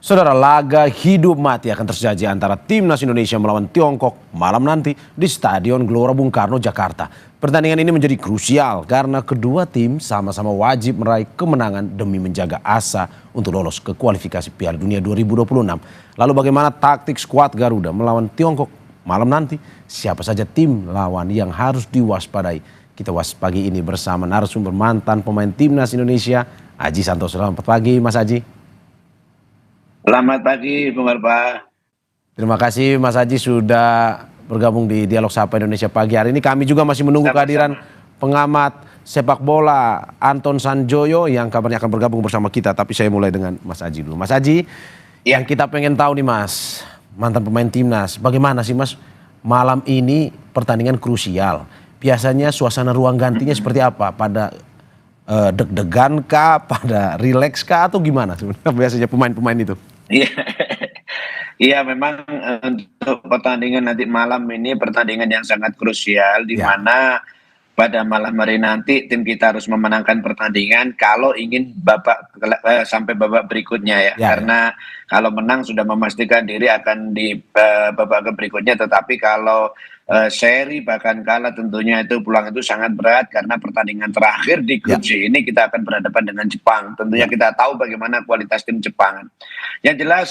Saudara, laga hidup mati akan terjadi antara Timnas Indonesia melawan Tiongkok malam nanti di Stadion Gelora Bung Karno, Jakarta. Pertandingan ini menjadi krusial karena kedua tim sama-sama wajib meraih kemenangan demi menjaga asa untuk lolos ke kualifikasi Piala Dunia 2026. Lalu bagaimana taktik skuad Garuda melawan Tiongkok malam nanti? Siapa saja tim lawan yang harus diwaspadai? Kita ulas pagi ini bersama narasumber mantan pemain Timnas Indonesia, Aji Santoso. Selamat pagi, Mas Aji. Selamat pagi, Bung Arba. Terima kasih Mas Aji sudah bergabung di Dialog Sapa Indonesia pagi hari ini. Kami juga masih menunggu kehadiran pengamat sepak bola Anton Sanjoyo yang kabarnya akan bergabung bersama kita. Tapi saya mulai dengan Mas Aji dulu. Mas Aji, yang kita pengen tahu nih Mas, mantan pemain Timnas, bagaimana sih Mas malam ini pertandingan krusial? Biasanya suasana ruang gantinya seperti apa? Pada deg-degan kah, pada rileks kah, atau gimana sebenarnya biasanya pemain-pemain itu? Iya, iya memang untuk pertandingan nanti malam ini pertandingan yang sangat krusial di mana pada malam hari nanti tim kita harus memenangkan pertandingan kalau ingin sampai babak berikutnya ya. Karena kalau menang sudah memastikan diri akan di babak berikutnya, tetapi kalau seri bahkan kalah tentunya itu pulang itu sangat berat karena pertandingan terakhir di grup C ini kita akan berhadapan dengan Jepang. Tentunya kita tahu bagaimana kualitas tim Jepang. Yang jelas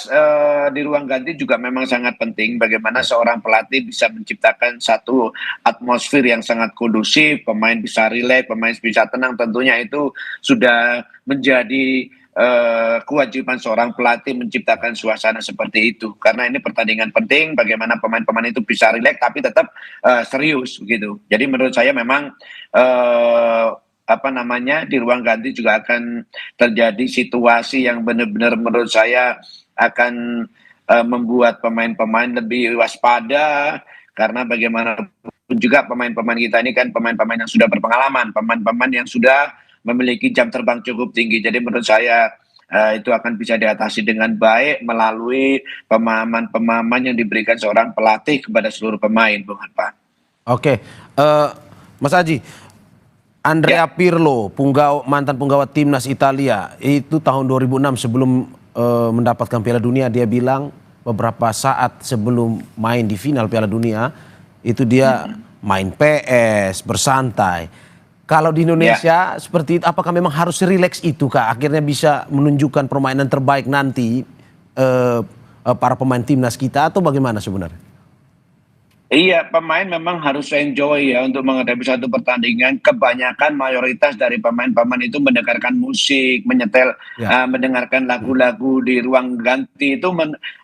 di ruang ganti juga memang sangat penting bagaimana seorang pelatih bisa menciptakan satu atmosfer yang sangat kondusif, pemain bisa rileks, pemain bisa tenang. Tentunya itu sudah menjadi kewajiban seorang pelatih menciptakan suasana seperti itu, karena ini pertandingan penting bagaimana pemain-pemain itu bisa rileks tapi tetap serius begitu. Jadi menurut saya memang di ruang ganti juga akan terjadi situasi yang benar-benar menurut saya akan membuat pemain-pemain lebih waspada, karena bagaimanapun juga pemain-pemain kita ini kan pemain-pemain yang sudah berpengalaman, pemain-pemain yang sudah memiliki jam terbang cukup tinggi. Jadi menurut saya itu akan bisa diatasi dengan baik melalui pemahaman-pemahaman yang diberikan seorang pelatih kepada seluruh pemain, Bung Arpa. Oke, Mas Aji, Andrea Pirlo, mantan punggawa Timnas Italia, itu tahun 2006 sebelum mendapatkan Piala Dunia, dia bilang beberapa saat sebelum main di final Piala Dunia, itu dia main PS, bersantai. Kalau di Indonesia seperti itu, apakah memang harus rileks itu Kak? Akhirnya bisa menunjukkan permainan terbaik nanti para pemain timnas kita, atau bagaimana sebenarnya? Iya, pemain memang harus enjoy ya untuk menghadapi satu pertandingan. Kebanyakan mayoritas dari pemain-pemain itu mendengarkan musik, mendengarkan lagu-lagu di ruang ganti itu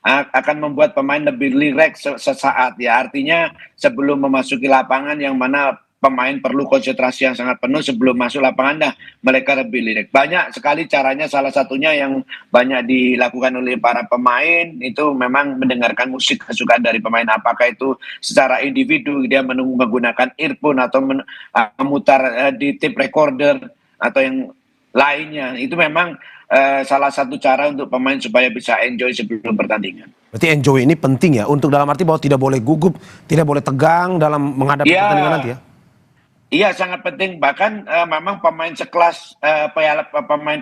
akan membuat pemain lebih rileks sesaat ya. Artinya sebelum memasuki lapangan yang mana pemain perlu konsentrasi yang sangat penuh sebelum masuk lapangan, mereka lebih rileks. Banyak sekali caranya, salah satunya yang banyak dilakukan oleh para pemain itu memang mendengarkan musik kesukaan dari pemain. Apakah itu secara individu dia menggunakan earphone atau memutar di tape recorder atau yang lainnya. Itu memang salah satu cara untuk pemain supaya bisa enjoy sebelum pertandingan. Berarti enjoy ini penting ya, untuk dalam arti bahwa tidak boleh gugup, tidak boleh tegang dalam menghadapi pertandingan nanti ya? Iya, sangat penting. Bahkan memang pemain sekelas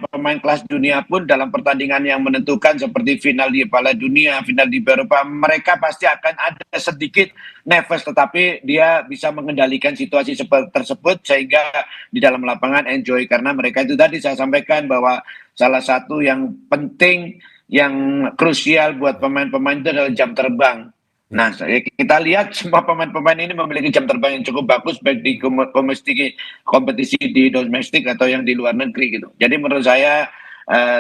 pemain kelas dunia pun dalam pertandingan yang menentukan seperti final di Piala Dunia, final di Eropa, mereka pasti akan ada sedikit nervous, tetapi dia bisa mengendalikan situasi seperti tersebut sehingga di dalam lapangan enjoy, karena mereka itu tadi saya sampaikan bahwa salah satu yang penting, yang krusial buat pemain-pemain itu adalah jam terbang. Nah, kita lihat semua pemain-pemain ini memiliki jam terbang yang cukup bagus baik di kompetisi di domestik atau yang di luar negeri gitu. Jadi menurut saya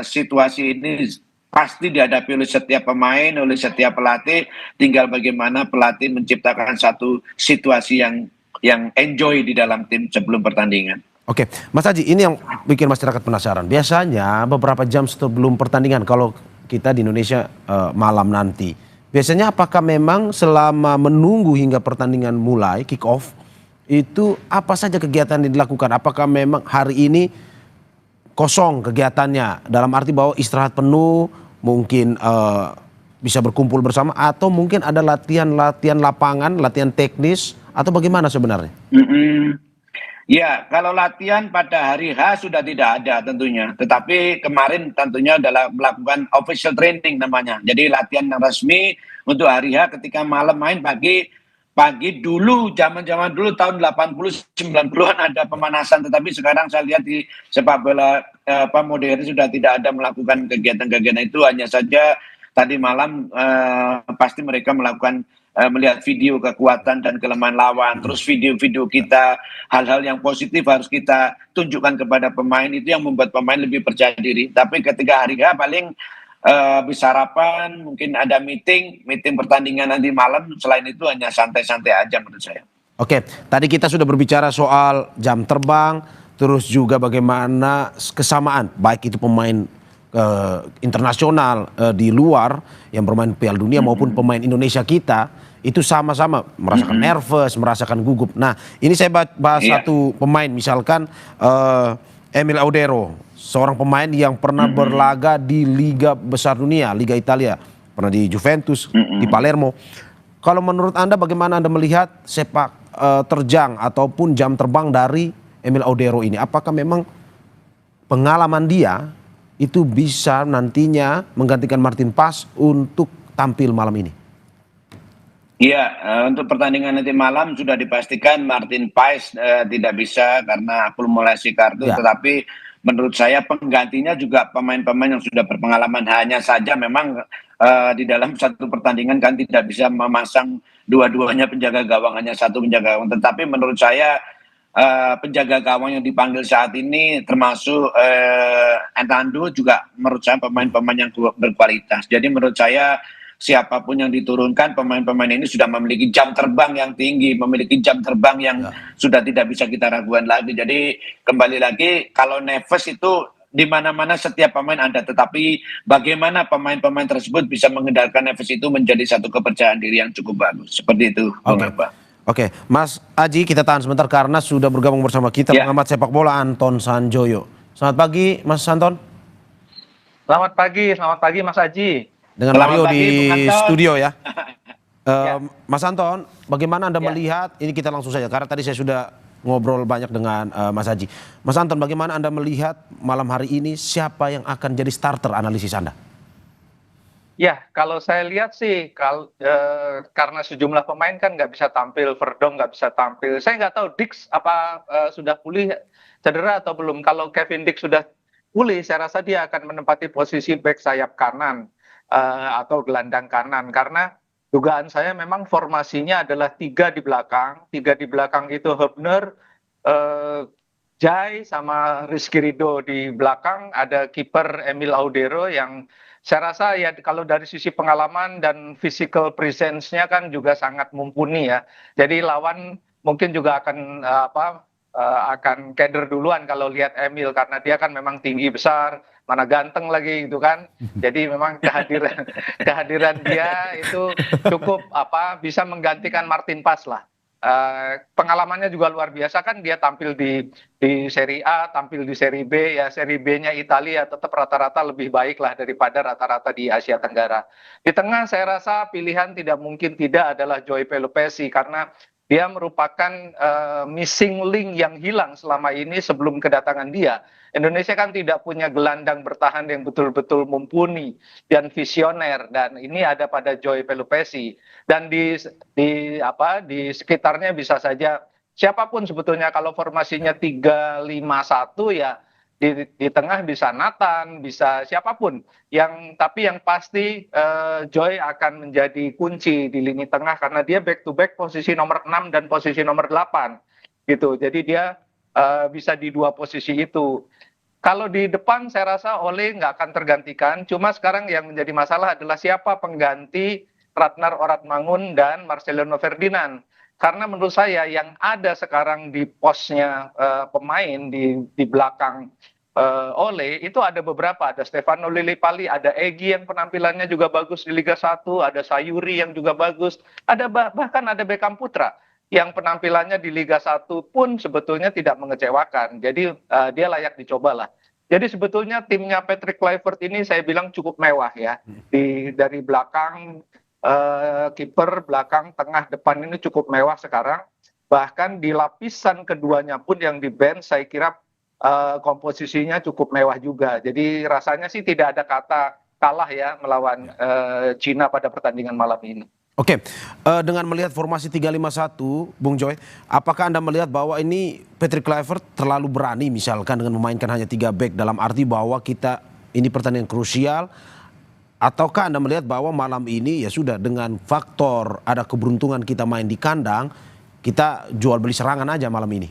situasi ini pasti dihadapi oleh setiap pemain, oleh setiap pelatih. Tinggal bagaimana pelatih menciptakan satu situasi yang enjoy di dalam tim sebelum pertandingan. Oke, Mas Haji, ini yang bikin masyarakat penasaran. Biasanya beberapa jam sebelum pertandingan, kalau kita di Indonesia malam nanti, biasanya apakah memang selama menunggu hingga pertandingan mulai, kick off, itu apa saja kegiatan yang dilakukan? Apakah memang hari ini kosong kegiatannya, dalam arti bahwa istirahat penuh, mungkin bisa berkumpul bersama, atau mungkin ada latihan lapangan, latihan teknis, atau bagaimana sebenarnya? Ya, kalau latihan pada hari H sudah tidak ada tentunya. Tetapi kemarin tentunya adalah melakukan official training namanya. Jadi latihan yang resmi untuk hari H ketika malam main pagi pagi dulu zaman-zaman dulu tahun 80 90-an ada Ya. pemanasan, tetapi sekarang saya lihat di sepak bola modern sudah tidak ada melakukan kegiatan-kegiatan itu, hanya saja tadi malam pasti mereka melakukan melihat video kekuatan dan kelemahan lawan, terus video-video Ya. kita, hal-hal yang positif harus kita tunjukkan kepada pemain, itu yang membuat pemain lebih percaya diri. Tapi ketika hari H paling bisa sarapan, mungkin ada meeting pertandingan nanti malam, selain itu hanya santai-santai aja menurut saya. Oke, tadi kita sudah berbicara soal jam terbang, terus juga bagaimana kesamaan, baik itu pemain internasional di luar yang bermain Piala Dunia maupun pemain Indonesia kita, itu sama-sama merasakan nervous, merasakan gugup. Nah, ini saya bahas Iya. satu pemain, misalkan Emil Audero, seorang pemain yang pernah berlaga di Liga Besar Dunia, Liga Italia, pernah di Juventus, di Palermo. Kalau menurut Anda bagaimana Anda melihat sepak terjang ataupun jam terbang dari Emil Audero ini? Apakah memang pengalaman dia itu bisa nantinya menggantikan Martin Paes untuk tampil malam ini? Iya, untuk pertandingan nanti malam sudah dipastikan Martin Paes tidak bisa karena akumulasi kartu, Ya, tetapi menurut saya penggantinya juga pemain-pemain yang sudah berpengalaman. Hanya saja memang di dalam satu pertandingan kan tidak bisa memasang dua-duanya penjaga gawang, hanya satu penjaga gawang. Tetapi menurut saya penjaga gawang yang dipanggil saat ini termasuk Hernando juga menurut saya pemain-pemain yang berkualitas. Jadi menurut saya siapapun yang diturunkan, pemain-pemain ini sudah memiliki jam terbang yang tinggi, memiliki jam terbang yang ya. sudah tidak bisa kita ragukan lagi. Jadi kembali lagi, kalau Neves itu di mana-mana setiap pemain ada, tetapi bagaimana pemain-pemain tersebut bisa mengendalikan Neves itu menjadi satu kepercayaan diri yang cukup bagus. Seperti itu, Bung Oke. Abah. Oke, Mas Aji, kita tahan sebentar karena sudah bergabung bersama kita Ya, pengamat sepak bola Anton Sanjoyo. Selamat pagi, Mas Anton. Selamat pagi Mas Aji. Dengan selamat Mario di pagi Bung Anton. studio ya. Ya, Mas Anton, bagaimana Anda ya. melihat, ini kita langsung saja, karena tadi saya sudah ngobrol banyak dengan Mas Haji. Mas Anton, bagaimana Anda melihat malam hari ini siapa yang akan jadi starter analisis Anda? Ya, kalau saya lihat sih, karena sejumlah pemain kan nggak bisa tampil, Verdong nggak bisa tampil. Saya nggak tahu Dix apa sudah pulih cedera atau belum. Kalau Kevin Dix sudah pulih, saya rasa dia akan menempati posisi back sayap kanan atau gelandang kanan. Karena dugaan saya memang formasinya adalah tiga di belakang. Tiga di belakang itu Hübner, eh, Jai sama Rizky Ridho di belakang, ada kiper Emil Audero yang saya rasa ya kalau dari sisi pengalaman dan physical presence-nya kan juga sangat mumpuni ya. Jadi lawan mungkin juga akan akan keder duluan kalau lihat Emil karena dia kan memang tinggi besar, mana ganteng lagi gitu kan. Jadi memang kehadiran kehadiran dia itu cukup bisa menggantikan Martin Paes lah. Pengalamannya juga luar biasa kan dia tampil di Serie A, tampil di Serie B, ya Serie B-nya Italia tetap rata-rata lebih baik lah daripada rata-rata di Asia Tenggara. Di tengah saya rasa pilihan tidak mungkin tidak adalah Joy Pelupesi karena dia merupakan missing link yang hilang selama ini sebelum kedatangan dia. Indonesia kan tidak punya gelandang bertahan yang betul-betul mumpuni dan visioner dan ini ada pada Joy Pelupesi dan di sekitarnya bisa saja siapapun sebetulnya kalau formasinya 3-5-1 ya di tengah bisa Nathan, bisa siapapun. Tapi yang pasti Joy akan menjadi kunci di lini tengah karena dia back to back posisi nomor 6 dan posisi nomor 8 gitu. Jadi dia bisa di dua posisi itu. Kalau di depan saya rasa Ole nggak akan tergantikan. Cuma sekarang yang menjadi masalah adalah siapa pengganti Ratnar Oratmangun dan Marcelino Ferdinand. Karena menurut saya yang ada sekarang di posnya pemain di belakang Ole itu ada beberapa. Ada Stefano Lillipali, ada Egy yang penampilannya juga bagus di Liga 1, ada Sayuri yang juga bagus, ada bahkan ada Beckham Putra yang penampilannya di Liga 1 pun sebetulnya tidak mengecewakan. Jadi dia layak dicoba lah. Jadi sebetulnya timnya Patrick Kluivert ini saya bilang cukup mewah ya. Dari belakang kiper, belakang, tengah, depan ini cukup mewah sekarang. bahkan di lapisan keduanya pun yang di bench saya kira komposisinya cukup mewah juga. Jadi rasanya sih tidak ada kata kalah ya melawan Cina pada pertandingan malam ini. Oke, dengan melihat formasi 3-5-1, Bung Joy, apakah Anda melihat bahwa ini Patrick Kluivert terlalu berani misalkan dengan memainkan hanya 3 back dalam arti bahwa kita ini pertandingan krusial, ataukah Anda melihat bahwa malam ini ya sudah dengan faktor ada keberuntungan kita main di kandang, kita jual beli serangan aja malam ini?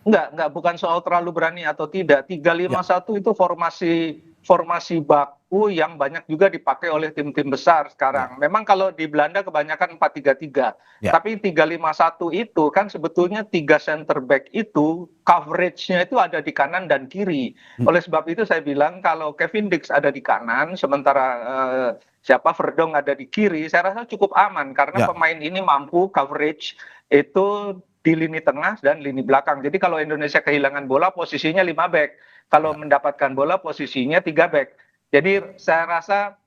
Enggak, bukan soal terlalu berani atau tidak. 3-5-1 itu formasi baku yang banyak juga dipakai oleh tim-tim besar sekarang. Memang kalau di Belanda kebanyakan 4-3-3. Tapi 3-5-1 itu kan sebetulnya 3 center back itu coverage-nya itu ada di kanan dan kiri. Oleh sebab itu saya bilang kalau Kevin Dix ada di kanan, sementara Verdonk ada di kiri, saya rasa cukup aman karena pemain ini mampu coverage itu di lini tengah dan lini belakang. Jadi kalau Indonesia kehilangan bola posisinya 5 back. Kalau mendapatkan bola posisinya 3 back. Jadi saya rasa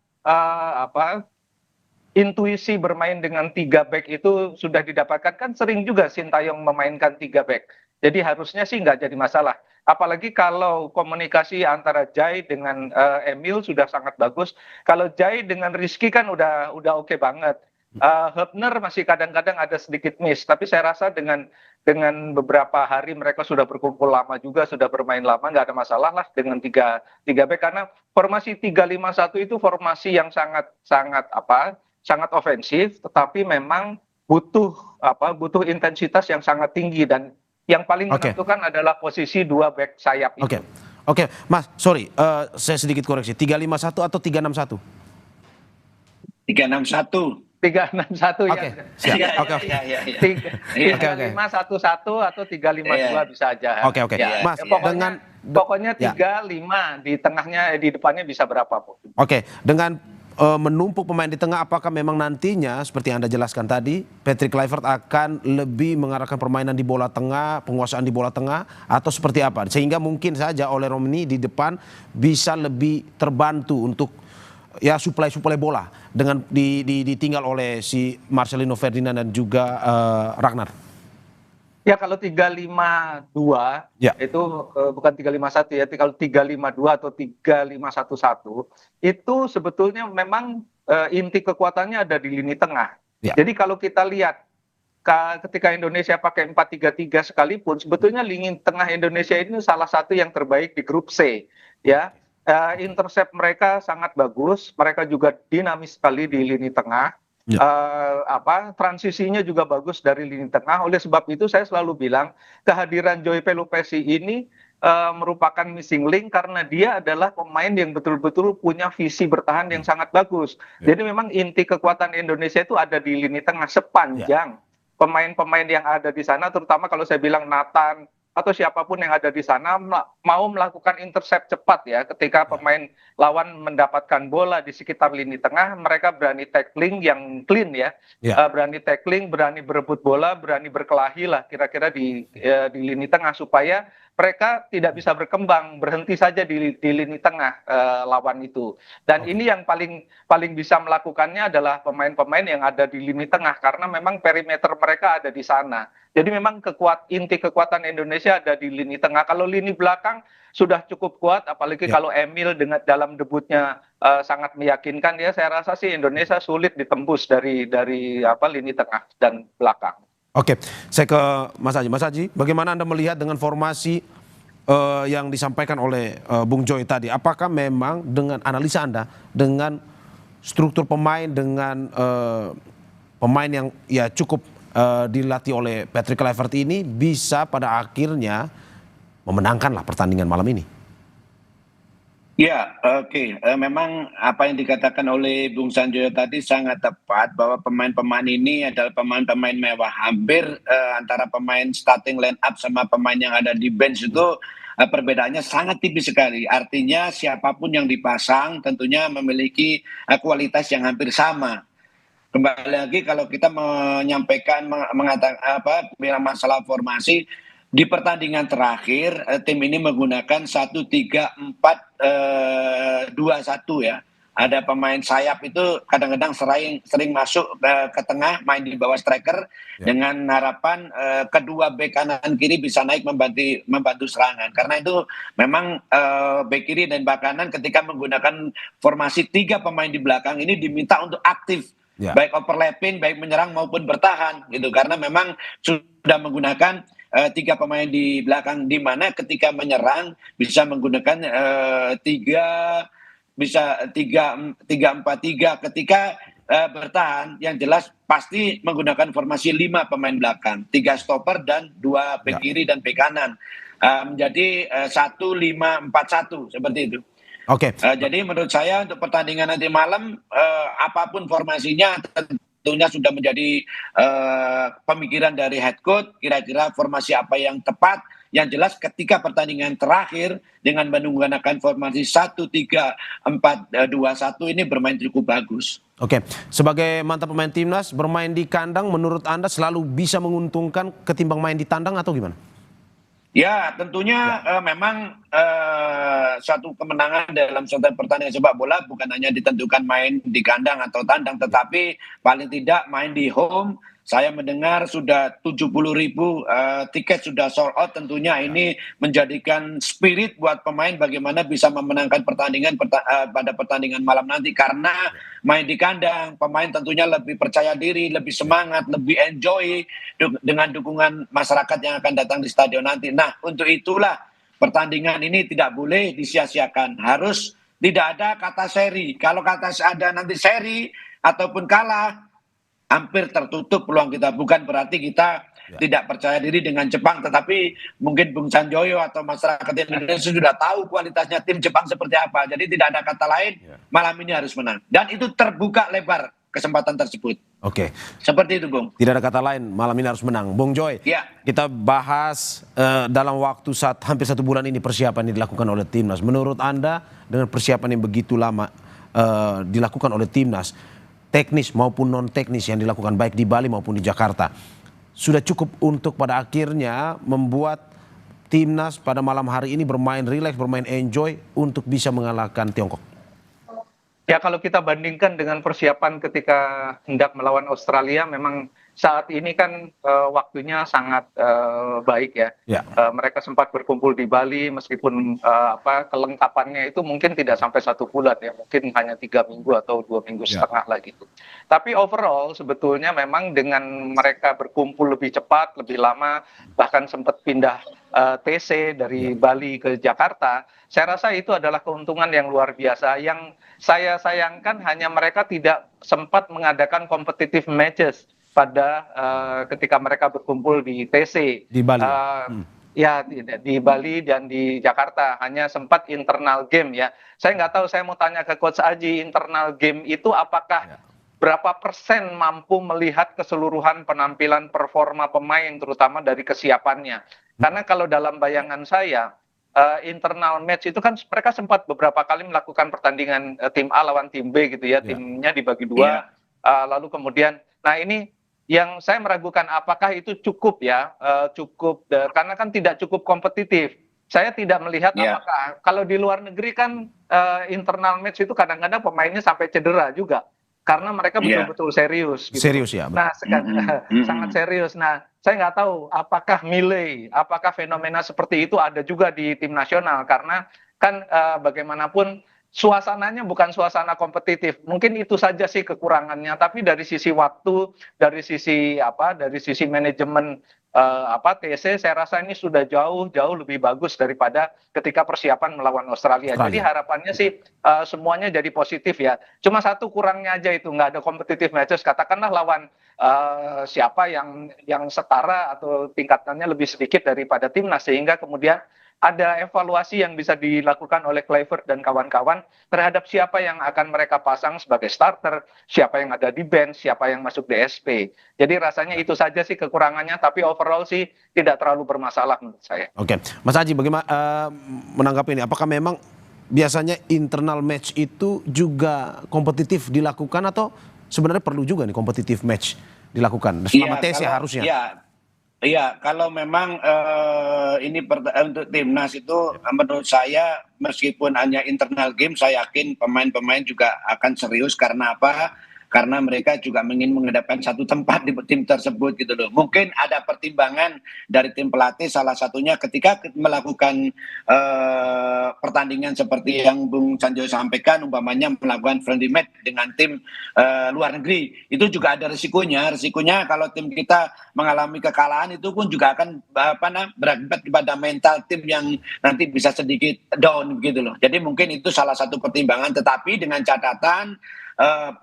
intuisi bermain dengan 3 back itu sudah didapatkan, kan sering juga Sintayong memainkan 3 back. Jadi harusnya sih nggak jadi masalah. Apalagi kalau komunikasi antara Jai dengan Emil sudah sangat bagus. Kalau Jai dengan Rizky kan udah oke banget. Hübner masih kadang-kadang ada sedikit miss, tapi saya rasa dengan beberapa hari mereka sudah berkumpul lama juga, sudah bermain lama, nggak ada masalah lah dengan 3 back, karena formasi 3-5-1 itu formasi yang sangat ofensif, tetapi memang butuh intensitas yang sangat tinggi, dan yang paling menentukan adalah posisi 2 back sayap itu. Oke, Mas, sorry, saya sedikit koreksi, 3-5-1 atau 3-6-1? 3-6-1. 3-6-1 ya. Oke. 3-5-1-1 atau 3-5-2 bisa aja. Oke. Mas, pokoknya 3-5 di tengahnya, di depannya bisa berapa pun. Oke, dengan menumpuk pemain di tengah, apakah memang nantinya seperti yang Anda jelaskan tadi, Patrick Kluivert akan lebih mengarahkan permainan di bola tengah, penguasaan di bola tengah, atau seperti apa? Sehingga mungkin saja oleh Romani di depan bisa lebih terbantu untuk ya suplai bola dengan ditinggal oleh si Marcelino Ferdinand dan juga Ragnar. Ya kalau 3-5-2 itu bukan 3-5-1 ya, kalau 3-5-2 atau 3-5-1-1 itu sebetulnya memang inti kekuatannya ada di lini tengah. Jadi kalau kita lihat ketika Indonesia pakai 4-3-3 sekalipun, sebetulnya lini tengah Indonesia ini salah satu yang terbaik di grup C ya. Intercept mereka sangat bagus, mereka juga dinamis sekali di lini tengah. Transisinya juga bagus dari lini tengah. Oleh sebab itu saya selalu bilang kehadiran Joy Pelupesi ini merupakan missing link karena dia adalah pemain yang betul-betul punya visi bertahan yang sangat bagus. Jadi memang inti kekuatan Indonesia itu ada di lini tengah, sepanjang pemain-pemain yang ada di sana, terutama kalau saya bilang Nathan atau siapapun yang ada di sana mau melakukan intercept cepat ya, ketika pemain lawan mendapatkan bola di sekitar lini tengah, mereka berani tackling yang clean ya, berani tackling, berani berebut bola, berani berkelahi lah kira-kira di lini tengah, supaya mereka tidak bisa berkembang, berhenti saja di lini tengah lawan itu. Dan ini yang paling bisa melakukannya adalah pemain-pemain yang ada di lini tengah, karena memang perimeter mereka ada di sana. Jadi memang inti kekuatan Indonesia ada di lini tengah. Kalau lini belakang sudah cukup kuat, apalagi kalau Emil dengan dalam debutnya sangat meyakinkan, ya saya rasa sih Indonesia sulit ditembus dari lini tengah dan belakang. Oke, saya ke Mas Aji. Mas Aji, bagaimana Anda melihat dengan formasi yang disampaikan oleh Bung Joy tadi? Apakah memang dengan analisa Anda, dengan struktur pemain, dengan pemain yang ya cukup dilatih oleh Patrick Kluivert ini bisa pada akhirnya memenangkanlah pertandingan malam ini? Ya, oke. Memang apa yang dikatakan oleh Bung Sanjoyo tadi sangat tepat, bahwa pemain-pemain ini adalah pemain-pemain mewah. Hampir antara pemain starting line up sama pemain yang ada di bench itu perbedaannya sangat tipis sekali. Artinya siapapun yang dipasang tentunya memiliki kualitas yang hampir sama. Kembali lagi kalau kita menyampaikan mengatakan bilang masalah formasi, di pertandingan terakhir tim ini menggunakan 1-3-4-2-1 ya. ada pemain sayap itu kadang-kadang sering masuk ke tengah, main di bawah striker dengan harapan kedua bek kanan kiri bisa naik membantu serangan. Karena itu memang bek kiri dan bek kanan ketika menggunakan formasi 3 pemain di belakang ini diminta untuk aktif, baik overlapping, baik menyerang maupun bertahan gitu. Karena memang sudah menggunakan 3 pemain di belakang, di mana ketika menyerang bisa menggunakan 3-4-3, ketika bertahan yang jelas pasti menggunakan formasi 5 pemain belakang, 3 stopper dan 2 bek kiri dan bek kanan, menjadi 1-5-4-1 seperti itu. Oke. Jadi menurut saya untuk pertandingan nanti malam, apapun formasinya tentunya sudah menjadi pemikiran dari head coach, kira-kira formasi apa yang tepat. Yang jelas ketika pertandingan terakhir dengan menggunakan formasi 1-3-4-2-1 ini bermain cukup bagus. Oke, sebagai mantan pemain timnas, bermain di kandang menurut Anda selalu bisa menguntungkan ketimbang main di tandang atau gimana? Ya, tentunya memang suatu kemenangan dalam suatu pertandingan sepak bola bukan hanya ditentukan main di kandang atau tandang, tetapi paling tidak main di home. Saya mendengar sudah 70.000 tiket sudah sold out. Tentunya ini menjadikan spirit buat pemain bagaimana bisa memenangkan pertandingan pada pertandingan malam nanti. Karena main di kandang, pemain tentunya lebih percaya diri, lebih semangat, lebih enjoy dengan dukungan masyarakat yang akan datang di stadion nanti. Nah, untuk itulah pertandingan ini tidak boleh disia-siakan. Harus tidak ada kata seri. Kalau kata ada nanti seri ataupun kalah, hampir tertutup peluang kita. Bukan berarti kita tidak percaya diri dengan Jepang, tetapi mungkin Bung Sanjoyo atau masyarakat Indonesia sudah tahu kualitasnya tim Jepang seperti apa. Jadi tidak ada kata lain, malam ini harus menang. Dan itu terbuka lebar kesempatan tersebut. Oke. Seperti itu, Bung. Tidak ada kata lain, malam ini harus menang. Bung Joy, kita bahas dalam waktu hampir 1 bulan ini persiapan yang dilakukan oleh timnas. Menurut Anda dengan persiapan yang begitu lama dilakukan oleh timnas, teknis maupun non teknis yang dilakukan baik di Bali maupun di Jakarta, sudah cukup untuk pada akhirnya membuat timnas pada malam hari ini bermain rileks, bermain enjoy untuk bisa mengalahkan Tiongkok? Ya, kalau kita bandingkan dengan persiapan ketika hendak melawan Australia, memang saat ini kan waktunya sangat baik ya. Mereka sempat berkumpul di Bali, meskipun kelengkapannya itu mungkin tidak sampai 1 bulan ya, mungkin hanya 3 minggu atau 2 minggu setengah lah gitu. Tapi overall sebetulnya memang dengan mereka berkumpul lebih cepat, lebih lama, bahkan sempat pindah TC dari Bali ke Jakarta, saya rasa itu adalah keuntungan yang luar biasa. Yang saya sayangkan hanya mereka tidak sempat mengadakan competitive matches pada ketika mereka berkumpul di TC. Di Bali. Ya, di Bali dan di Jakarta hanya sempat internal game ya. Saya nggak tahu, saya mau tanya ke Coach Aji, internal game itu apakah berapa persen mampu melihat keseluruhan penampilan performa pemain, terutama dari kesiapannya. Karena kalau dalam bayangan saya, internal match itu kan mereka sempat beberapa kali melakukan pertandingan tim A lawan tim B gitu ya, timnya dibagi 2, lalu kemudian, nah ini yang saya meragukan apakah itu cukup ya, karena kan tidak cukup kompetitif. Saya tidak melihat apakah kalau di luar negeri kan internal match itu kadang-kadang pemainnya sampai cedera juga. Karena mereka betul-betul serius. Gitu. Serius ya. Nah, sangat serius. Nah, saya nggak tahu apakah apakah fenomena seperti itu ada juga di tim nasional. Karena kan bagaimanapun suasananya bukan suasana kompetitif. Mungkin itu saja sih kekurangannya. Tapi dari sisi waktu, dari sisi manajemen TC, saya rasa ini sudah jauh lebih bagus daripada ketika persiapan melawan Australia. Jadi harapannya sih semuanya jadi positif ya. Cuma satu kurangnya aja itu, nggak ada competitive matches. Katakanlah lawan siapa yang setara atau tingkatannya lebih sedikit daripada timnas, sehingga kemudian ada evaluasi yang bisa dilakukan oleh Kluivert dan kawan-kawan terhadap siapa yang akan mereka pasang sebagai starter, siapa yang ada di bench, siapa yang masuk DSP. Jadi rasanya itu saja sih kekurangannya, tapi overall sih tidak terlalu bermasalah menurut saya. Oke, Mas Aji, bagaimana menanggapi ini? Apakah memang biasanya internal match itu juga kompetitif dilakukan atau sebenarnya perlu juga nih kompetitif match dilakukan selama TC harusnya? Iya, kalau memang ini untuk timnas itu menurut saya meskipun hanya internal game, saya yakin pemain-pemain juga akan serius karena apa? Karena mereka juga ingin menghadapkan satu tempat di tim tersebut gitu loh. Mungkin ada pertimbangan dari tim pelatih, salah satunya ketika melakukan pertandingan seperti yang Bung Sanjo sampaikan, umpamanya melakukan friendly match dengan tim luar negeri, itu juga ada risikonya. Risikonya kalau tim kita mengalami kekalahan itu pun juga akan berakibat kepada mental tim yang nanti bisa sedikit down gitu loh. Jadi mungkin itu salah satu pertimbangan, tetapi dengan catatan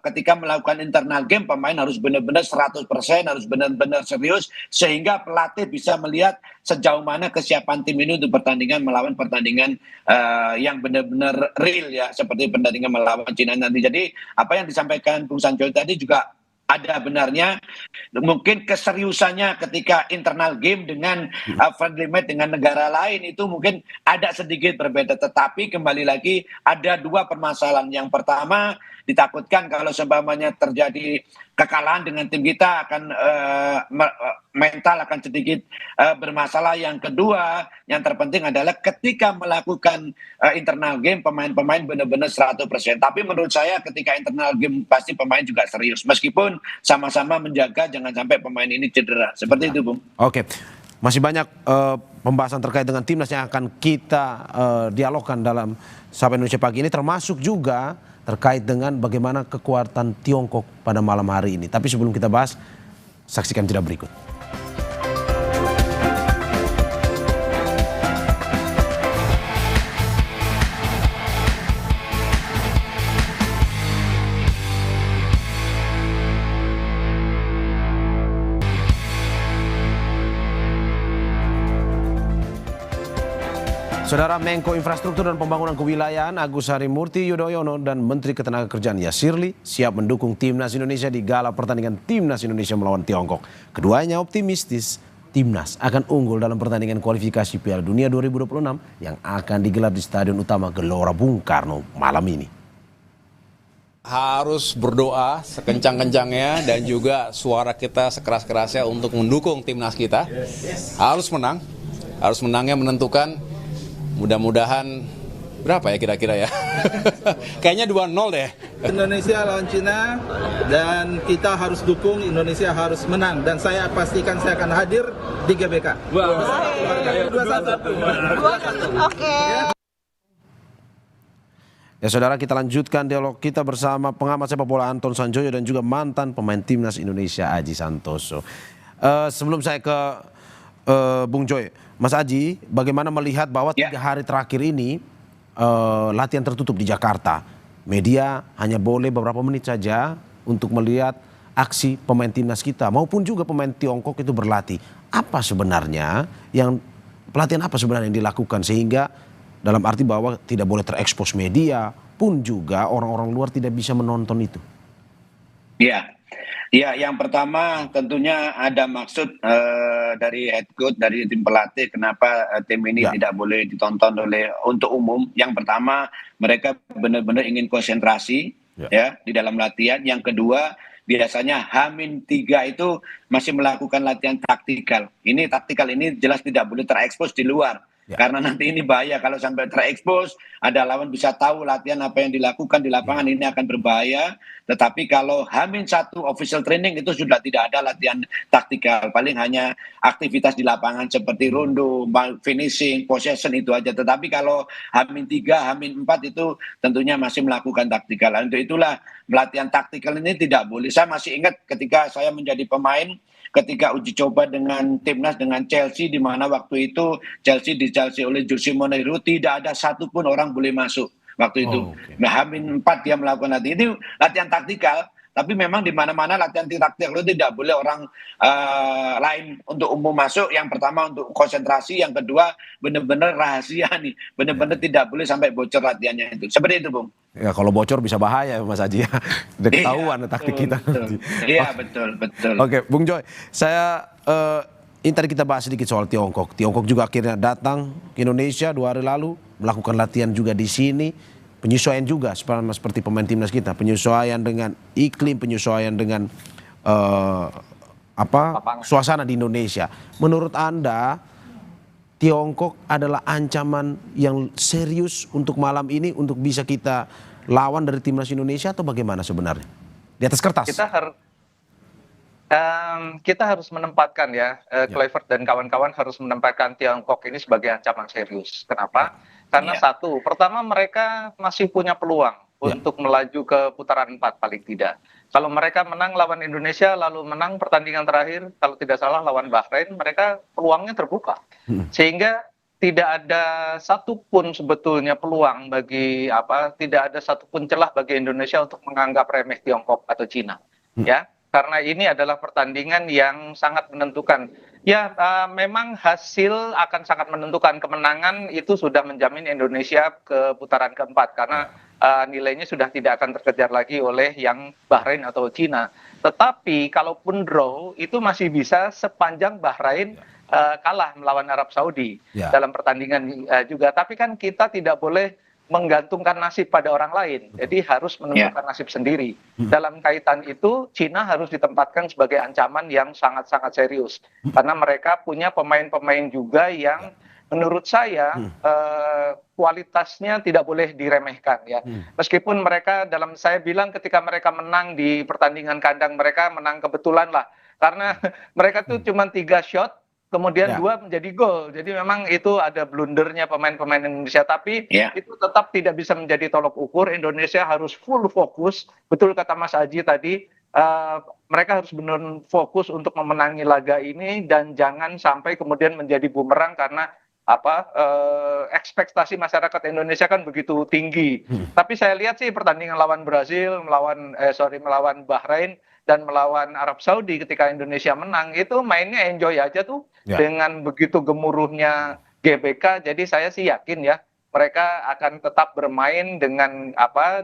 ketika melakukan internal game pemain harus benar-benar 100%, harus benar-benar serius sehingga pelatih bisa melihat sejauh mana kesiapan tim ini untuk pertandingan melawan pertandingan yang benar-benar real ya, seperti pertandingan melawan Cina nanti. Jadi apa yang disampaikan Bung Sanjo tadi juga ada benarnya. Mungkin keseriusannya ketika internal game dengan friendly match dengan negara lain itu mungkin ada sedikit berbeda, tetapi kembali lagi ada dua permasalahan. Yang pertama, ditakutkan kalau seumpamanya terjadi kekalahan dengan tim kita akan mental akan sedikit bermasalah. Yang kedua, yang terpenting adalah ketika melakukan internal game pemain-pemain benar-benar 100%. Tapi menurut saya ketika internal game pasti pemain juga serius meskipun sama-sama menjaga jangan sampai pemain ini cedera. Seperti itu, Bung. Oke. Masih banyak pembahasan terkait dengan timnas yang akan kita dialogkan dalam Sapa Indonesia Pagi ini, termasuk juga terkait dengan bagaimana kekuatan Tiongkok pada malam hari ini. Tapi sebelum kita bahas, saksikan jeda berikut. Saudara Menko Infrastruktur dan Pembangunan Kewilayahan Agus Harimurti Yudhoyono dan Menteri Ketenagakerjaan Yasirli siap mendukung Timnas Indonesia di gala pertandingan Timnas Indonesia melawan Tiongkok. Keduanya optimistis Timnas akan unggul dalam pertandingan kualifikasi Piala Dunia 2026 yang akan digelar di Stadion Utama Gelora Bung Karno malam ini. Harus berdoa sekencang-kencangnya dan juga suara kita sekeras-kerasnya untuk mendukung timnas kita. Harus menang, harus menangnya menentukan. Mudah-mudahan berapa ya kira-kira ya? Kayaknya 2-0 deh. Indonesia lawan Cina dan kita harus dukung, Indonesia harus menang dan saya pastikan saya akan hadir di GBK. 2-1. Oke. Ya saudara, kita lanjutkan dialog kita bersama pengamat sepak bola Anton Sanjoyo dan juga mantan pemain Timnas Indonesia Aji Santoso. Sebelum saya ke Bung Joy, Mas Aji, bagaimana melihat bahwa 3 hari terakhir ini latihan tertutup di Jakarta, media hanya boleh beberapa menit saja untuk melihat aksi pemain timnas kita maupun juga pemain Tiongkok itu berlatih. Apa sebenarnya pelatihan apa sebenarnya yang dilakukan sehingga dalam arti bahwa tidak boleh terekspos media pun juga orang-orang luar tidak bisa menonton itu? Ya, yang pertama tentunya ada maksud dari head coach, dari tim pelatih kenapa tim ini tidak boleh ditonton untuk umum. Yang pertama, mereka benar-benar ingin konsentrasi ya di dalam latihan. Yang kedua, biasanya H-3 itu masih melakukan latihan taktikal. Ini taktikal ini jelas tidak boleh terekspos di luar. Karena nanti ini bahaya kalau sampai terekspos, ada lawan bisa tahu latihan apa yang dilakukan di lapangan, ini akan berbahaya. Tetapi kalau H-1 official training itu sudah tidak ada latihan taktikal, paling hanya aktivitas di lapangan seperti rondo, finishing, possession itu aja. Tetapi kalau H-3, H-4 itu tentunya masih melakukan taktikal. Untuk itulah latihan taktikal ini tidak boleh. Saya masih ingat ketika saya menjadi pemain, ketika uji coba dengan timnas dengan Chelsea, di mana waktu itu Chelsea oleh Jose Mourinho, tidak ada satupun orang boleh masuk waktu itu. Nah, H-4 dia melakukan latihan. Ini latihan taktikal, tapi memang di mana-mana latihan taktikal itu tidak boleh orang lain untuk umum masuk. Yang pertama untuk konsentrasi, yang kedua benar-benar rahasia nih, benar-benar tidak boleh sampai bocor latihannya itu. Seperti itu, Bung. Ya kalau bocor bisa bahaya Mas Aji ya. Udah ketahuan taktik kita nanti. Iya, betul. Oke, Bung Joy, saya ini tadi kita bahas sedikit soal Tiongkok. Tiongkok juga akhirnya datang ke Indonesia 2 hari lalu, melakukan latihan juga di sini. Penyesuaian juga seperti pemain timnas kita, penyesuaian dengan iklim, penyesuaian dengan lapangan. suasana di Indonesia. Menurut Anda, Tiongkok adalah ancaman yang serius untuk malam ini untuk bisa kita lawan dari timnas Indonesia atau bagaimana sebenarnya? Di atas kertas. Kita harus menempatkan ya, Kluivert dan kawan-kawan harus menempatkan Tiongkok ini sebagai ancaman serius. Kenapa? Karena satu, pertama mereka masih punya peluang untuk melaju ke putaran 4 paling tidak. Kalau mereka menang lawan Indonesia, lalu menang pertandingan terakhir, kalau tidak salah lawan Bahrain, mereka peluangnya terbuka. Sehingga tidak ada satupun sebetulnya peluang bagi tidak ada satupun celah bagi Indonesia untuk menganggap remeh Tiongkok atau Cina. Ya. Karena ini adalah pertandingan yang sangat menentukan. Ya, memang hasil akan sangat menentukan. Kemenangan itu sudah menjamin Indonesia ke putaran keempat karena nilainya sudah tidak akan terkejar lagi oleh yang Bahrain atau Cina. Tetapi kalaupun draw itu masih bisa sepanjang Bahrain kalah melawan Arab Saudi dalam pertandingan juga. Tapi kan kita tidak boleh menggantungkan nasib pada orang lain. Jadi harus menentukan nasib sendiri. Dalam kaitan itu, Cina harus ditempatkan sebagai ancaman yang sangat-sangat serius. Karena mereka punya pemain-pemain juga yang menurut saya kualitasnya tidak boleh diremehkan ya. Meskipun mereka saya bilang ketika mereka menang di pertandingan kandang, mereka menang kebetulan lah. Karena mereka tuh cuma 3 shot, kemudian 2 menjadi gol. Jadi memang itu ada blundernya pemain-pemain Indonesia. Tapi itu tetap tidak bisa menjadi tolok ukur. Indonesia harus full fokus. Betul kata Mas Aji tadi, mereka harus benar fokus untuk memenangi laga ini dan jangan sampai kemudian menjadi bumerang karena ekspektasi masyarakat Indonesia kan begitu tinggi. Tapi saya lihat sih pertandingan lawan Brazil, melawan Bahrain dan melawan Arab Saudi ketika Indonesia menang itu mainnya enjoy aja tuh dengan begitu gemuruhnya GBK. Jadi saya sih yakin ya mereka akan tetap bermain dengan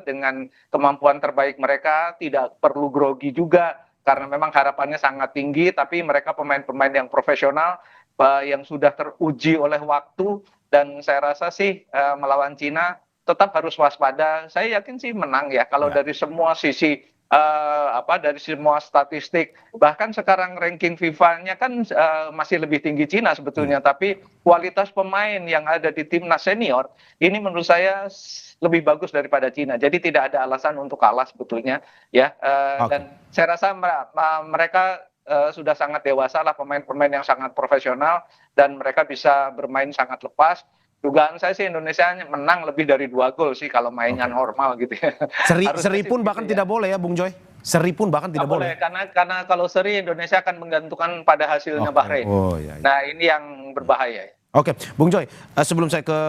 dengan kemampuan terbaik mereka, tidak perlu grogi juga karena memang harapannya sangat tinggi. Tapi mereka pemain-pemain yang profesional yang sudah teruji oleh waktu dan saya rasa sih melawan Cina tetap harus waspada. Saya yakin sih menang ya kalau dari semua sisi. Dari semua statistik, bahkan sekarang ranking FIFA-nya kan masih lebih tinggi Cina sebetulnya, tapi kualitas pemain yang ada di timnas senior ini menurut saya lebih bagus daripada Cina. Jadi tidak ada alasan untuk kalah sebetulnya ya. Dan saya rasa mereka sudah sangat dewasa lah, pemain-pemain yang sangat profesional dan mereka bisa bermain sangat lepas. Dugaan saya sih Indonesia menang lebih dari 2 gol sih kalau mainnya normal gitu ya. Seri pun bahkan tidak boleh ya Bung Joy? Seri pun bahkan tidak boleh? Karena kalau seri Indonesia akan menggantungkan pada hasilnya Bahrain. Nah ini yang berbahaya. Oke, Bung Joy, sebelum saya ke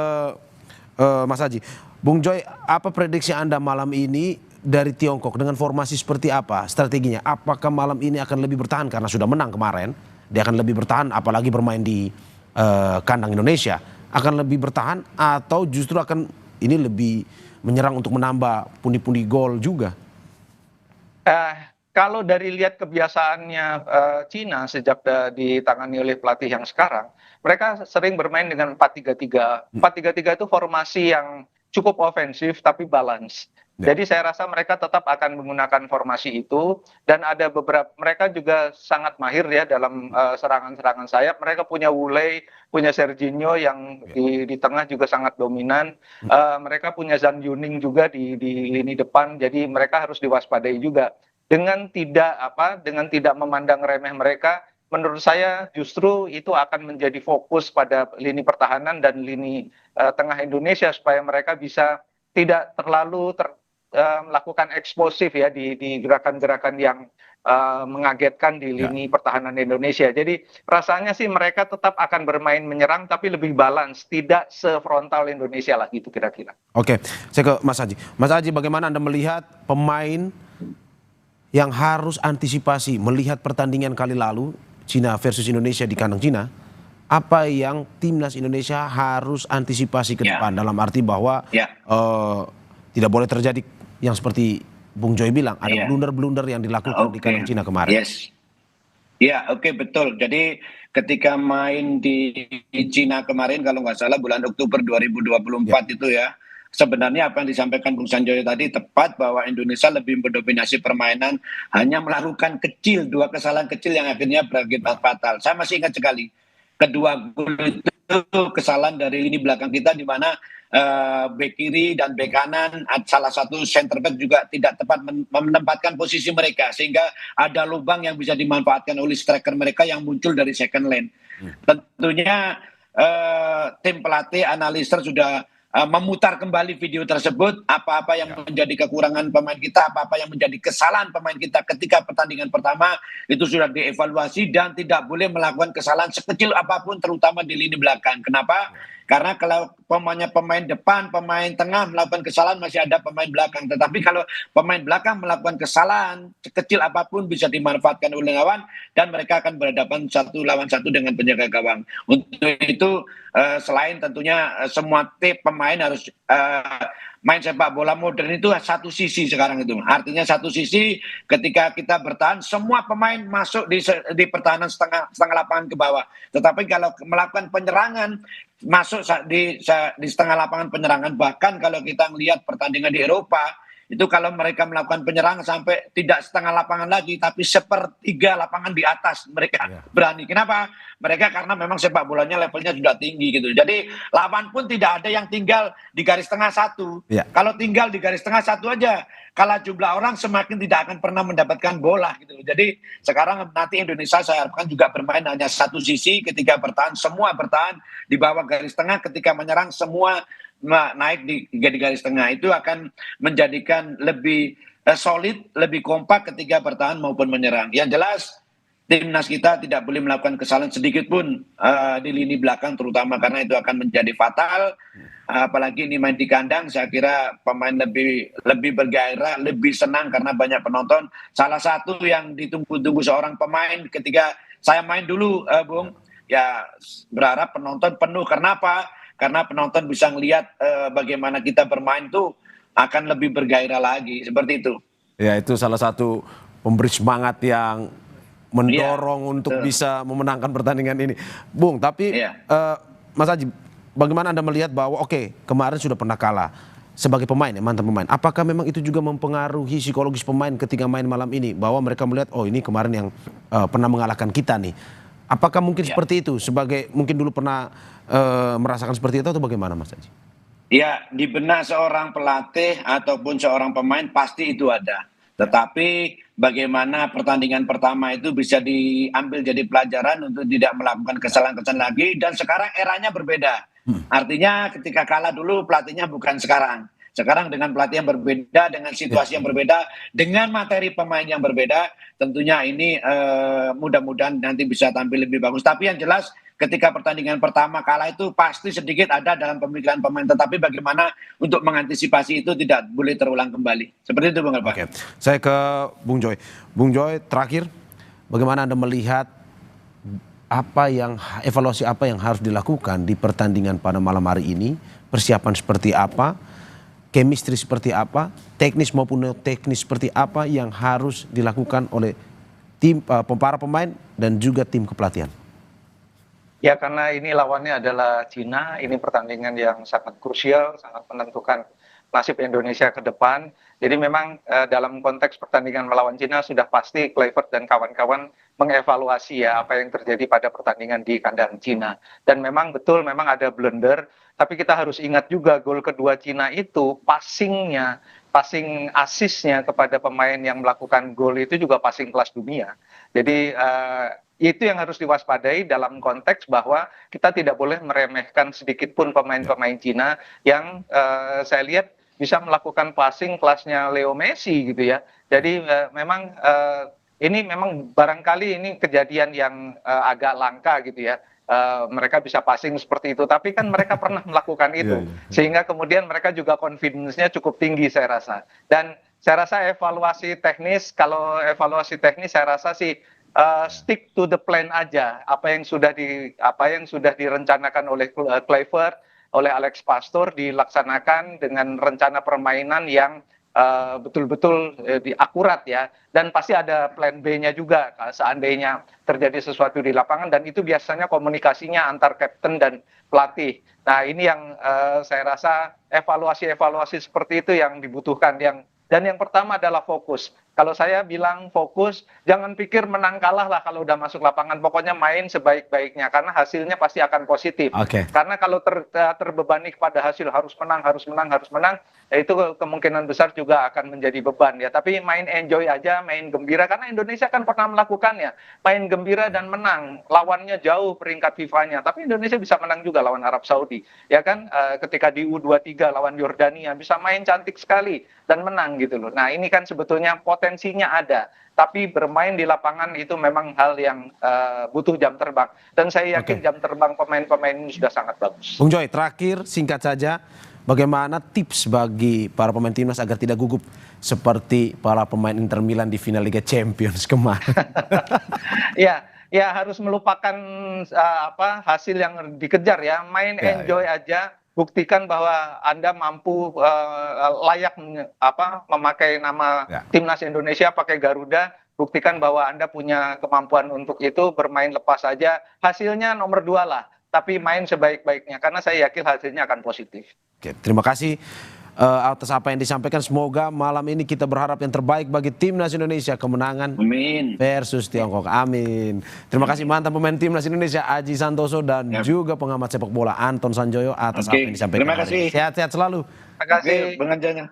Mas Haji. Bung Joy, apa prediksi Anda malam ini dari Tiongkok dengan formasi seperti apa strateginya? Apakah malam ini akan lebih bertahan karena sudah menang kemarin? Dia akan lebih bertahan apalagi bermain di kandang Indonesia. Akan lebih bertahan atau justru akan ini lebih menyerang untuk menambah pundi-pundi gol juga? Kalau dari lihat kebiasaannya Cina sejak ditangani oleh pelatih yang sekarang, mereka sering bermain dengan 4-3-3. 4-3-3 itu formasi yang cukup ofensif tapi balance. Jadi saya rasa mereka tetap akan menggunakan formasi itu dan ada beberapa mereka juga sangat mahir ya dalam serangan-serangan sayap. Mereka punya Wulei, punya Serginho yang di tengah juga sangat dominan. Mereka punya Zhang Yuning juga di lini depan. Jadi mereka harus diwaspadai juga. Dengan tidak memandang remeh mereka, menurut saya justru itu akan menjadi fokus pada lini pertahanan dan lini tengah Indonesia supaya mereka bisa tidak terlalu melakukan eksplosif ya di gerakan-gerakan yang mengagetkan di lini pertahanan Indonesia. Jadi rasanya sih mereka tetap akan bermain menyerang tapi lebih balance, tidak sefrontal Indonesia lah gitu kira-kira. Oke, saya ke Mas Haji. Mas Haji, bagaimana Anda melihat pemain yang harus antisipasi melihat pertandingan kali lalu Cina versus Indonesia di kandang Cina? Apa yang timnas Indonesia harus antisipasi ke depan dalam arti bahwa tidak boleh terjadi yang seperti Bung Joy bilang, ada blunder-blunder yang dilakukan di kandang Cina kemarin. Oke, betul. Jadi ketika main di Cina kemarin kalau nggak salah bulan Oktober 2024 itu ya, sebenarnya apa yang disampaikan Bung Sanjoyo tadi tepat, bahwa Indonesia lebih mendominasi permainan, hanya melakukan dua kesalahan kecil yang akhirnya berakibat fatal. Saya masih ingat sekali, kedua gol itu kesalahan dari lini belakang kita, di mana bek kiri dan bek kanan, salah satu center back juga tidak tepat menempatkan posisi mereka, sehingga ada lubang yang bisa dimanfaatkan oleh striker mereka yang muncul dari second line. Tentunya tim pelatih, analiser sudah memutar kembali video tersebut, apa-apa yang menjadi kekurangan pemain kita, apa-apa yang menjadi kesalahan pemain kita ketika pertandingan pertama, itu sudah dievaluasi dan tidak boleh melakukan kesalahan sekecil apapun, terutama di lini belakang. Kenapa? Karena kalau pemain depan, pemain tengah melakukan kesalahan, masih ada pemain belakang. Tetapi kalau pemain belakang melakukan kesalahan sekecil apapun, bisa dimanfaatkan oleh lawan, dan mereka akan berhadapan 1 lawan 1 dengan penjaga gawang. Untuk itu, selain tentunya semua tim pemain harus main sepak bola modern itu satu sisi sekarang itu. Artinya satu sisi ketika kita bertahan, semua pemain masuk di pertahanan setengah lapangan ke bawah. Tetapi kalau melakukan penyerangan, masuk di setengah lapangan penyerangan. Bahkan kalau kita melihat pertandingan di Eropa, itu kalau mereka melakukan penyerangan sampai tidak setengah lapangan lagi, tapi sepertiga lapangan di atas mereka berani. Kenapa? Mereka karena memang sepak bolanya levelnya sudah tinggi gitu. Jadi lawan pun tidak ada yang tinggal di garis tengah satu. Kalau tinggal di garis tengah satu aja, kalah jumlah orang, semakin tidak akan pernah mendapatkan bola gitu. Jadi sekarang nanti Indonesia saya harapkan juga bermain hanya satu sisi, ketika bertahan semua bertahan di bawah garis tengah, ketika menyerang semua naik di garis tengah. Itu akan menjadikan lebih solid, lebih kompak ketika bertahan maupun menyerang. Yang jelas timnas kita tidak boleh melakukan kesalahan sedikit pun di lini belakang terutama, karena itu akan menjadi fatal. Apalagi ini main di kandang, saya kira pemain lebih bergairah, lebih senang karena banyak penonton. Salah satu yang ditunggu-tunggu seorang pemain ketika saya main dulu, Bung, ya berharap penonton penuh. Kenapa? Karena penonton bisa melihat bagaimana kita bermain tuh akan lebih bergairah lagi, seperti itu. Ya, itu salah satu pemberi semangat yang mendorong untuk bisa memenangkan pertandingan ini. Bung, tapi Mas Haji, bagaimana Anda melihat bahwa kemarin sudah pernah kalah sebagai pemain, mantan pemain. Apakah memang itu juga mempengaruhi psikologis pemain ketika main malam ini, bahwa mereka melihat ini kemarin yang pernah mengalahkan kita nih. Apakah mungkin seperti itu, sebagai mungkin dulu pernah merasakan seperti itu, atau bagaimana Mas Haji? Ya, di benak seorang pelatih ataupun seorang pemain pasti itu ada. Tetapi bagaimana pertandingan pertama itu bisa diambil jadi pelajaran untuk tidak melakukan kesalahan-kesalahan lagi. Dan sekarang eranya berbeda. Artinya ketika kalah dulu pelatihnya bukan sekarang. Sekarang dengan pelatih yang berbeda, dengan situasi yang berbeda, dengan materi pemain yang berbeda, tentunya ini mudah-mudahan nanti bisa tampil lebih bagus. Tapi yang jelas ketika pertandingan pertama kalah itu pasti sedikit ada dalam pemikiran pemain. Tetapi bagaimana untuk mengantisipasi itu tidak boleh terulang kembali. Seperti itu Bung Alpa. Saya ke Bung Joy. Bung Joy, terakhir, bagaimana Anda melihat evaluasi apa yang harus dilakukan di pertandingan pada malam hari ini? Persiapan seperti apa? Chemistry seperti apa, teknis maupun non teknis seperti apa yang harus dilakukan oleh tim para pemain dan juga tim kepelatihan? Ya, karena ini lawannya adalah Cina, ini pertandingan yang sangat krusial, sangat menentukan nasib Indonesia ke depan. Jadi memang dalam konteks pertandingan melawan Cina sudah pasti Kluivert dan kawan-kawan mengevaluasi ya apa yang terjadi pada pertandingan di kandang Cina. Dan memang betul, memang ada blunder. Tapi kita harus ingat juga gol kedua Cina itu passing asisnya kepada pemain yang melakukan gol itu juga passing kelas dunia. Jadi itu yang harus diwaspadai dalam konteks bahwa kita tidak boleh meremehkan sedikit pun pemain-pemain Cina yang saya lihat bisa melakukan passing kelasnya Leo Messi gitu ya. Jadi memang ini memang barangkali ini kejadian yang agak langka gitu ya. Mereka bisa passing seperti itu, tapi kan mereka pernah melakukan itu, sehingga kemudian mereka juga confidence-nya cukup tinggi saya rasa. Dan saya rasa kalau evaluasi teknis saya rasa sih stick to the plan aja, apa yang sudah direncanakan oleh Kluivert, oleh Alex Pastoor dilaksanakan dengan rencana permainan yang betul-betul akurat ya, dan pasti ada plan B-nya juga kalau seandainya terjadi sesuatu di lapangan, dan itu biasanya komunikasinya antar kapten dan pelatih. Nah ini yang saya rasa evaluasi seperti itu yang dibutuhkan, dan yang pertama adalah fokus. Kalau saya bilang fokus, jangan pikir menang kalah lah kalau udah masuk lapangan. Pokoknya main sebaik-baiknya, karena hasilnya pasti akan positif. Karena kalau terbebani kepada hasil harus menang, ya itu kemungkinan besar juga akan menjadi beban ya. Tapi main enjoy aja, main gembira, karena Indonesia kan pernah melakukannya. Main gembira dan menang, lawannya jauh peringkat FIFA-nya. Tapi Indonesia bisa menang juga lawan Arab Saudi. Ya kan, ketika di U23 lawan Yordania, bisa main cantik sekali dan menang gitu loh. Nah ini kan sebetulnya potensinya ada, tapi bermain di lapangan itu memang hal yang butuh jam terbang, dan saya yakin jam terbang pemain-pemain ini sudah sangat bagus. Bung Joy, terakhir singkat saja, bagaimana tips bagi para pemain timnas agar tidak gugup seperti para pemain Inter Milan di final Liga Champions kemarin? Ya harus melupakan hasil yang dikejar ya, main enjoy aja. Buktikan bahwa Anda mampu layak memakai nama timnas Indonesia, pakai Garuda. Buktikan bahwa Anda punya kemampuan untuk itu, bermain lepas saja. Hasilnya nomor 2 lah, tapi main sebaik-baiknya, karena saya yakin hasilnya akan positif. Oke, terima kasih atas apa yang disampaikan. Semoga malam ini kita berharap yang terbaik bagi timnas Indonesia, kemenangan versus Tiongkok. Amin. Terima kasih mantan pemain timnas Indonesia Aji Santoso dan juga pengamat sepak bola Anton Sanjoyo atas apa yang disampaikan. Terima kasih. Sehat-sehat selalu. Terima kasih. Pengajarnya.